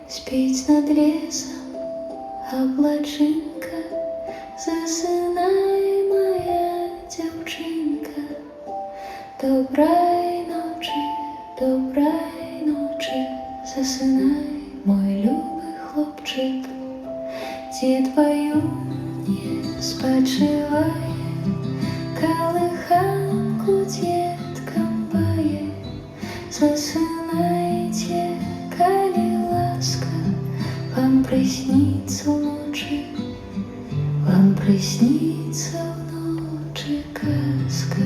Спить над лесом облачинка, засинай, моя дівчинка. Доброй ночі, засинай, мой любий хлопчик. Дід твою не спочиває, колиханку діткам бає. Засинайте, коли ласка, вам приснится в ночи, вам приснится в ночи казка.